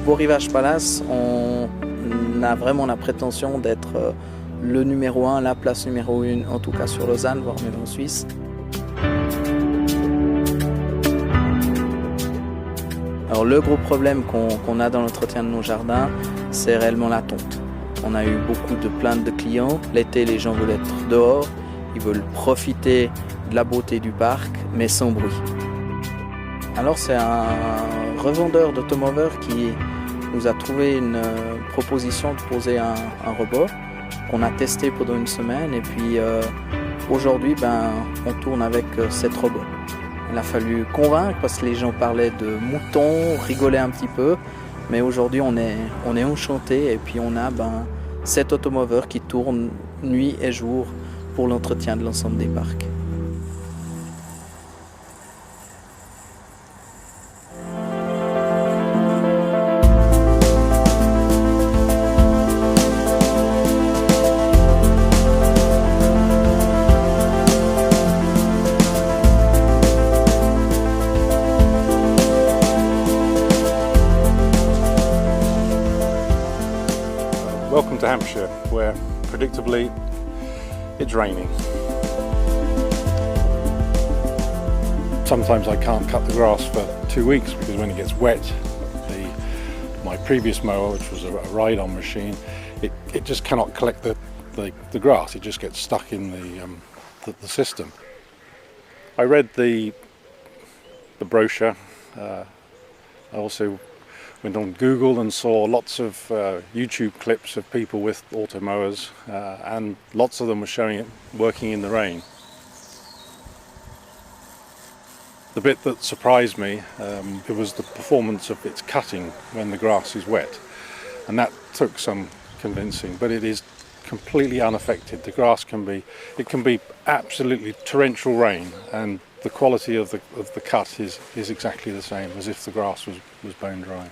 Beau Rivage Palace, on a vraiment la prétention d'être le numéro 1, la place numéro 1, en tout cas sur Lausanne, voire même en Suisse. Alors le gros problème qu'on a dans l'entretien de nos jardins, c'est réellement la tonte. On a eu beaucoup de plaintes de clients. L'été, les gens veulent être dehors, ils veulent profiter de la beauté du parc, mais sans bruit. Alors c'est un revendeur d'automoveurs qui nous a trouvé une proposition de poser un robot qu'on a testé pendant une semaine et puis aujourd'hui on tourne avec 7 robots. Il a fallu convaincre parce que les gens parlaient de moutons, rigolaient un petit peu, mais aujourd'hui on est enchantés et puis on a 7 automoveurs qui tournent nuit et jour pour l'entretien de l'ensemble des parcs. Welcome to Hampshire, where predictably it's raining. Sometimes I can't cut the grass for 2 weeks because when it gets wet, my previous mower, which was a ride-on machine, it just cannot collect the grass. It just gets stuck in the system. I read the brochure. I also went on Google and saw lots of YouTube clips of people with automowers and lots of them were showing it working in the rain. The bit that surprised me it was the performance of its cutting when the grass is wet, and that took some convincing, but it is completely unaffected. The grass can be absolutely torrential rain and the quality of the cut is exactly the same as if the grass was bone dry.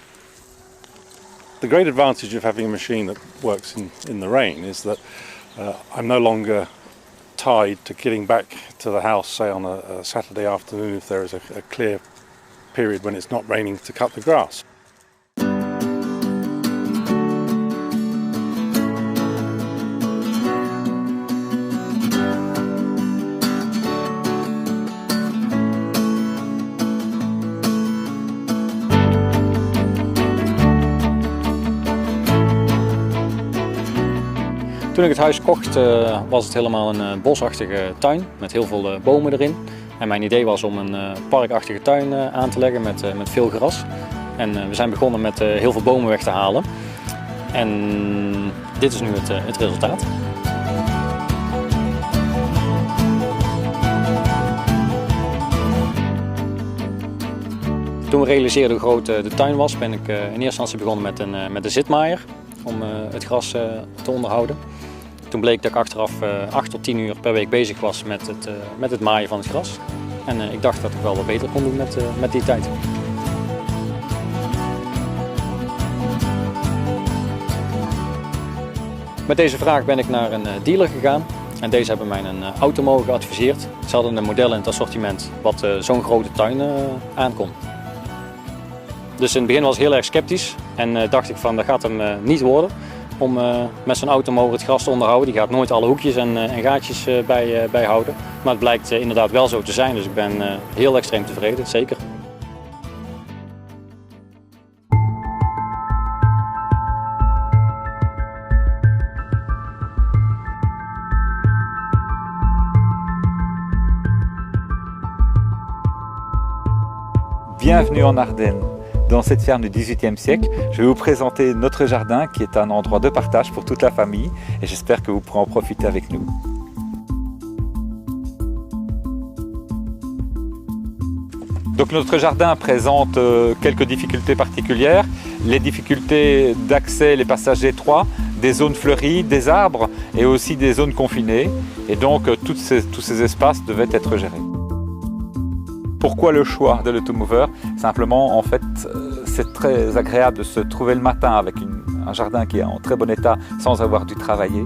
The great advantage of having a machine that works in the rain is that I'm no longer tied to getting back to the house, say on a Saturday afternoon if there is a clear period when it's not raining to cut the grass. Toen ik het huis kocht was het helemaal een bosachtige tuin met heel veel bomen erin. En mijn idee was om een parkachtige tuin aan te leggen met veel gras. En we zijn begonnen met heel veel bomen weg te halen. En dit is nu het resultaat. Toen we realiseerden hoe groot de tuin was, ben ik in eerste instantie begonnen met een zitmaaier om het gras te onderhouden. Toen bleek dat ik achteraf 8 tot 10 uur per week bezig was met het maaien van het gras. En ik dacht dat ik wel wat beter kon doen met die tijd. Met deze vraag ben ik naar een dealer gegaan. En deze hebben mij een automower geadviseerd. Ze hadden een model in het assortiment wat zo'n grote tuin aankon. Dus in het begin was ik heel erg sceptisch en dacht ik van dat gaat hem niet worden om met zo'n automower het gras te onderhouden. Die gaat nooit alle hoekjes en gaatjes bijhouden. Maar het blijkt inderdaad wel zo te zijn, dus ik ben heel extreem tevreden, zeker. Bienvenue en Ardennes. Dans cette ferme du XVIIIe siècle, je vais vous présenter notre jardin qui est un endroit de partage pour toute la famille et j'espère que vous pourrez en profiter avec nous. Donc notre jardin présente quelques difficultés particulières, les difficultés d'accès, les passages étroits, des zones fleuries, des arbres et aussi des zones confinées et donc tous ces espaces devaient être gérés. Pourquoi le choix de l'automover? Simplement, en fait, c'est très agréable de se trouver le matin avec un jardin qui est en très bon état sans avoir dû travailler.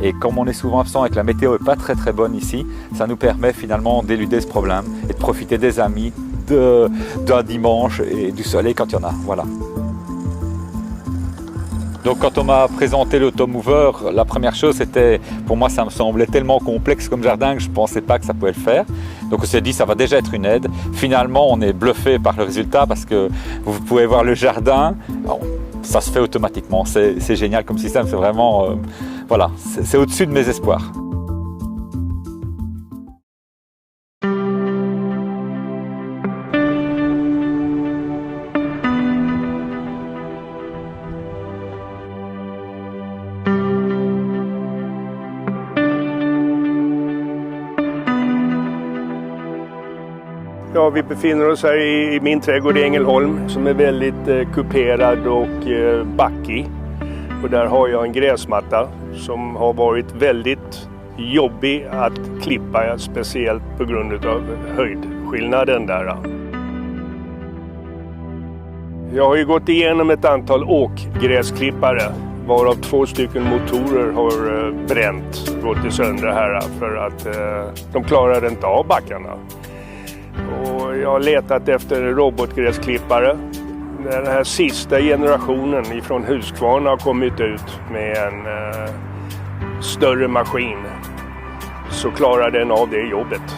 Et comme on est souvent absent et que la météo n'est pas très bonne ici, ça nous permet finalement d'éluder ce problème et de profiter des amis, d'un dimanche et du soleil quand il y en a. Voilà. Donc quand on m'a présenté l'automover, la première chose c'était, pour moi ça me semblait tellement complexe comme jardin que je ne pensais pas que ça pouvait le faire. Donc on s'est dit ça va déjà être une aide. Finalement on est bluffé par le résultat parce que vous pouvez voir le jardin, bon, ça se fait automatiquement. C'est génial comme système, c'est vraiment, voilà, c'est au-dessus de mes espoirs. Ja, vi befinner oss här i min trädgård i Ängelholm som är väldigt kuperad och backig. Och där har jag en gräsmatta som har varit väldigt jobbig att klippa, speciellt på grund av höjdskillnaden där. Jag har ju gått igenom ett antal åkgräsklippare varav 2 stycken motorer har bränt, gått sönder här för att de klarar inte av backarna. Och jag har letat efter robotgräsklippare. Den här sista generationen ifrån Husqvarna har kommit ut med en större maskin. Så klarar den av det jobbet.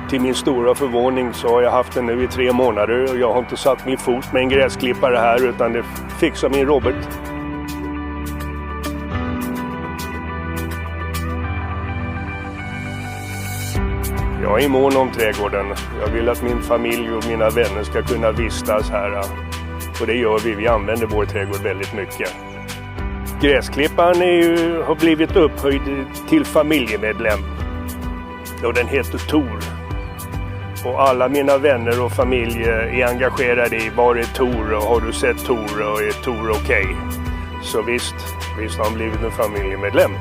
Till min stora förvåning så har jag haft den nu i 3 månader och jag har inte satt min fot med en gräsklippare här utan det fixar min robot. Jag är mån om trädgården. Jag vill att min familj och mina vänner ska kunna vistas här. Och det gör vi. Vi använder vår trädgård väldigt mycket. Gräsklipparen har blivit upphöjd till familjemedlem. Och den heter Tor. Och alla mina vänner och familj är engagerade i var är Tor och har du sett Tor och är Tor okej? Så visst har han blivit en familjemedlem.